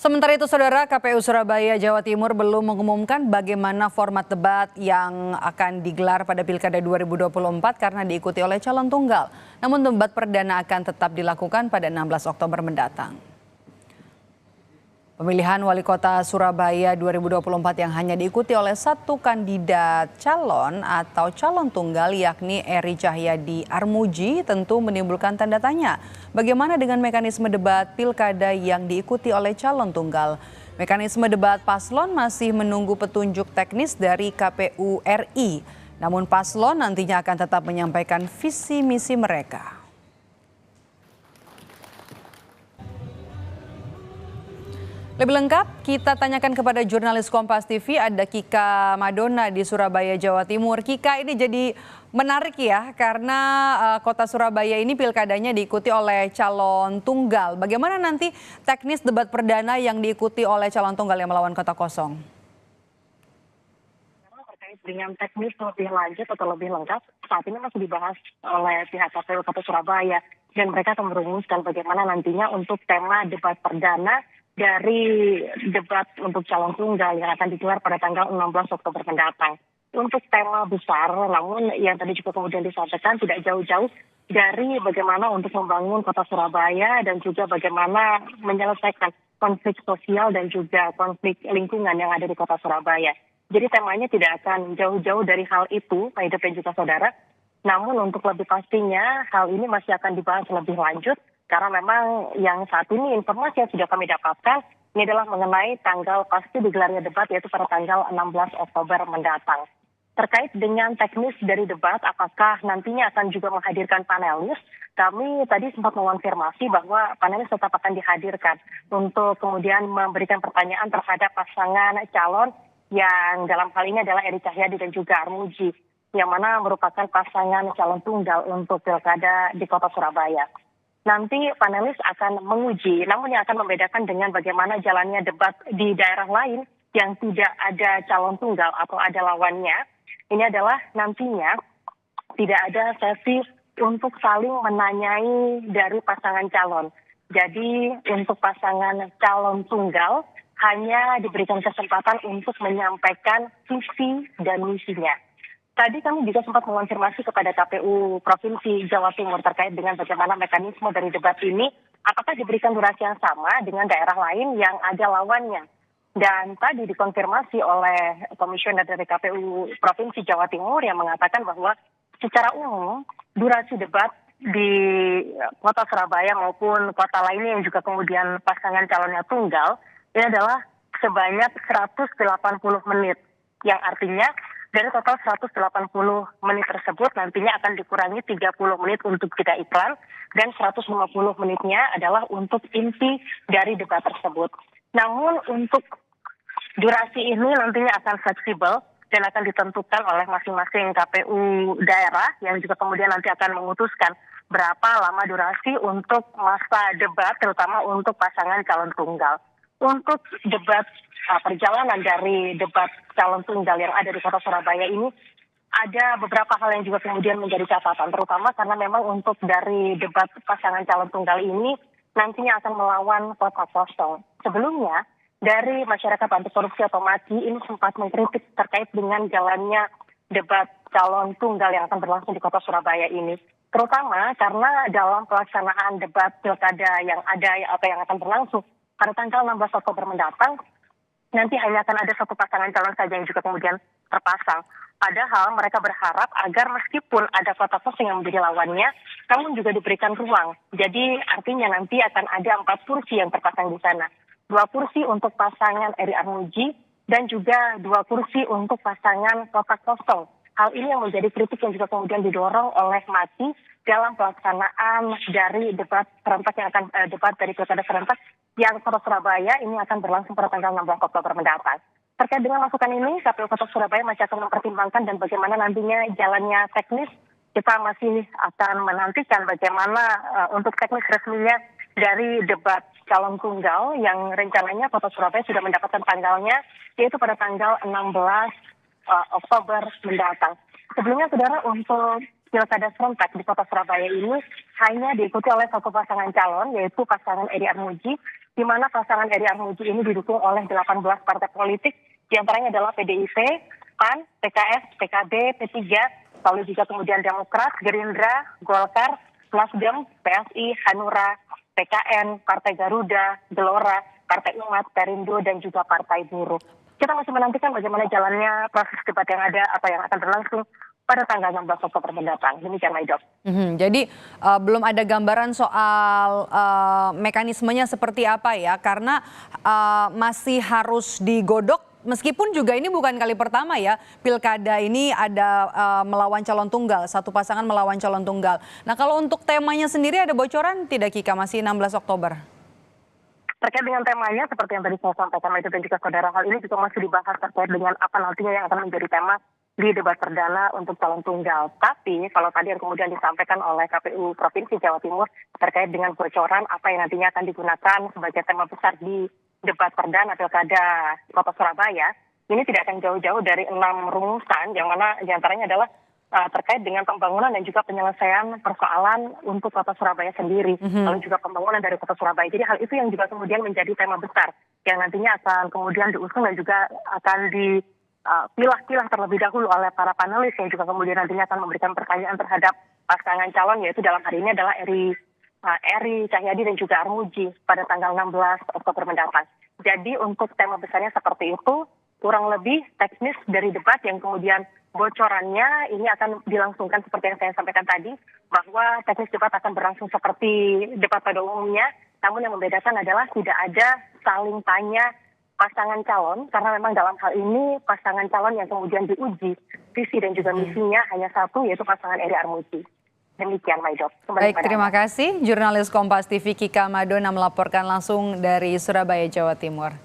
Sementara itu, Saudara, KPU Surabaya, Jawa Timur belum mengumumkan bagaimana format debat yang akan digelar pada Pilkada 2024 karena diikuti oleh calon tunggal. Namun debat perdana akan tetap dilakukan pada 16 Oktober mendatang. Pemilihan Wali Kota Surabaya 2024 yang hanya diikuti oleh satu kandidat calon atau calon tunggal yakni Eri Cahyadi Armuji tentu menimbulkan tanda tanya. Bagaimana dengan mekanisme debat pilkada yang diikuti oleh calon tunggal? Mekanisme debat paslon masih menunggu petunjuk teknis dari KPU RI. Namun paslon nantinya akan tetap menyampaikan visi misi mereka. Lebih lengkap kita tanyakan kepada jurnalis Kompas TV, ada Kika Madona di Surabaya, Jawa Timur. Kika, ini jadi menarik ya karena kota Surabaya ini pilkadanya diikuti oleh calon tunggal. Bagaimana nanti teknis debat perdana yang diikuti oleh calon tunggal yang melawan kota kosong? Terkait dengan teknis lebih lanjut atau lebih lengkap, saat ini masih dibahas oleh pihak KPU Kota Surabaya. Dan mereka akan merumuskan bagaimana nantinya untuk tema debat perdana dari debat untuk calon tunggal yang akan digelar pada tanggal 16 Oktober mendatang. Untuk tema besar, namun yang tadi juga kemudian disampaikan tidak jauh-jauh dari bagaimana untuk membangun kota Surabaya dan juga bagaimana menyelesaikan konflik sosial dan juga konflik lingkungan yang ada di kota Surabaya. Jadi temanya tidak akan jauh-jauh dari hal itu, Pak Idep dan juga saudara. Namun untuk lebih pastinya hal ini masih akan dibahas lebih lanjut karena memang yang saat ini informasi yang sudah kami dapatkan ini adalah mengenai tanggal pasti digelarnya debat yaitu pada tanggal 16 Oktober mendatang. Terkait dengan teknis dari debat, apakah nantinya akan juga menghadirkan panelis? Kami tadi sempat mengonfirmasi bahwa panelis tetap akan dihadirkan untuk kemudian memberikan pertanyaan terhadap pasangan calon yang dalam hal ini adalah Eri Cahyadi dan juga Armuji, yang mana merupakan pasangan calon tunggal untuk pilkada di kota Surabaya. Nanti panelis akan menguji, namun yang akan membedakan dengan bagaimana jalannya debat di daerah lain yang tidak ada calon tunggal atau ada lawannya, ini adalah nantinya tidak ada sesi untuk saling menanyai dari pasangan calon. Jadi untuk pasangan calon tunggal hanya diberikan kesempatan untuk menyampaikan visi dan misinya. Tadi kami juga sempat mengonfirmasi kepada KPU Provinsi Jawa Timur terkait dengan bagaimana mekanisme dari debat ini, apakah diberikan durasi yang sama dengan daerah lain yang ada lawannya. Dan tadi dikonfirmasi oleh komisioner dari KPU Provinsi Jawa Timur yang mengatakan bahwa secara umum durasi debat di kota Surabaya maupun kota lainnya yang juga kemudian pasangan calonnya tunggal, ini adalah sebanyak 180 menit, yang artinya dari total 180 menit tersebut nantinya akan dikurangi 30 menit untuk jeda iklan dan 150 menitnya adalah untuk inti dari debat tersebut. Namun untuk durasi ini nantinya akan fleksibel dan akan ditentukan oleh masing-masing KPU daerah yang juga kemudian nanti akan memutuskan berapa lama durasi untuk masa debat terutama untuk pasangan calon tunggal. Untuk debat perjalanan dari debat calon tunggal yang ada di kota Surabaya ini ada beberapa hal yang juga kemudian menjadi catatan, terutama karena memang untuk dari debat pasangan calon tunggal ini nantinya akan melawan kota kosong. Sebelumnya dari masyarakat anti korupsi atau MAKI ini sempat mengkritik terkait dengan jalannya debat calon tunggal yang akan berlangsung di kota Surabaya ini. Terutama karena dalam pelaksanaan debat pilkada yang ada atau yang akan berlangsung pada tanggal 16 Oktober mendatang, nanti hanya akan ada satu pasangan calon saja yang juga kemudian terpasang. Padahal mereka berharap agar meskipun ada kota kosong yang menjadi lawannya, namun juga diberikan ruang. Jadi artinya nanti akan ada 4 kursi yang terpasang di sana. 2 kursi untuk pasangan Eri Armuji dan juga 2 kursi untuk pasangan kota kosong. Hal ini yang menjadi kritik yang juga kemudian didorong oleh MAKI dalam pelaksanaan dari debat serentak yang akan debat dari pilkada serentak yang kota Surabaya ini akan berlangsung pada tanggal 16 Oktober mendatang. Terkait dengan masukan ini, KPU Kota Surabaya masih akan mempertimbangkan dan bagaimana nantinya jalannya teknis. Kita masih akan menantikan bagaimana untuk teknis resminya dari debat calon tunggal yang rencananya Kota Surabaya sudah mendapatkan tanggalnya, yaitu pada tanggal 16 Oktober mendatang. Sebelumnya, saudara, untuk pilkada serentak di kota Surabaya ini hanya diikuti oleh satu pasangan calon, yaitu pasangan Eri Armuji di mana pasangan Eri Armuji ini didukung oleh 18 partai politik, di antaranya adalah PDIP, PAN, PKS, PKB, P3, lalu juga kemudian Demokrat, Gerindra, Golkar, Nasdem, PSI, Hanura, PKN, Partai Garuda, Gelora, Partai Umat, Perindo, dan juga Partai Buruh. Kita masih menantikan bagaimana jalannya proses debat yang ada, apa yang akan berlangsung pada tanggal 16 Oktober mendatang. Demikian, Maido. Jadi belum ada gambaran soal mekanismenya seperti apa ya, karena masih harus digodok. Meskipun juga ini bukan kali pertama ya, pilkada ini ada melawan calon tunggal, satu pasangan melawan calon tunggal. Nah kalau untuk temanya sendiri ada bocoran tidak, Kika, masih 16 Oktober? Terkait dengan temanya, seperti yang tadi saya sampaikan, itu dan juga saudara, hal ini juga masih dibahas terkait dengan apa nantinya yang akan menjadi tema di debat perdana untuk calon tunggal. Tapi kalau tadi yang kemudian disampaikan oleh KPU Provinsi Jawa Timur terkait dengan bocoran apa yang nantinya akan digunakan sebagai tema besar di debat perdana pilkada Kota Surabaya, ini tidak akan jauh-jauh dari 6 rumusan, yang mana diantaranya adalah terkait dengan pembangunan dan juga penyelesaian persoalan untuk Kota Surabaya sendiri, lalu juga pembangunan dari Kota Surabaya. Jadi hal itu yang juga kemudian menjadi tema besar yang nantinya akan kemudian diusung dan juga akan dipilah-pilah terlebih dahulu oleh para panelis yang juga kemudian nantinya akan memberikan pertanyaan terhadap pasangan calon, yaitu dalam hari ini adalah Eri Cahyadi dan juga Armuji pada tanggal 16 Oktober mendatang. Jadi untuk tema besarnya seperti itu, kurang lebih teknis dari debat yang kemudian bocorannya ini akan dilangsungkan seperti yang saya sampaikan tadi, bahwa teknis debat akan berlangsung seperti debat pada umumnya, namun yang membedakan adalah tidak ada saling tanya pasangan calon, karena memang dalam hal ini pasangan calon yang kemudian diuji visi dan juga misinya hanya satu, yaitu pasangan Eri Armuji. Demikian, Maido. Baik, terima kasih. Jurnalis Kompas TV Kika Madona melaporkan langsung dari Surabaya, Jawa Timur.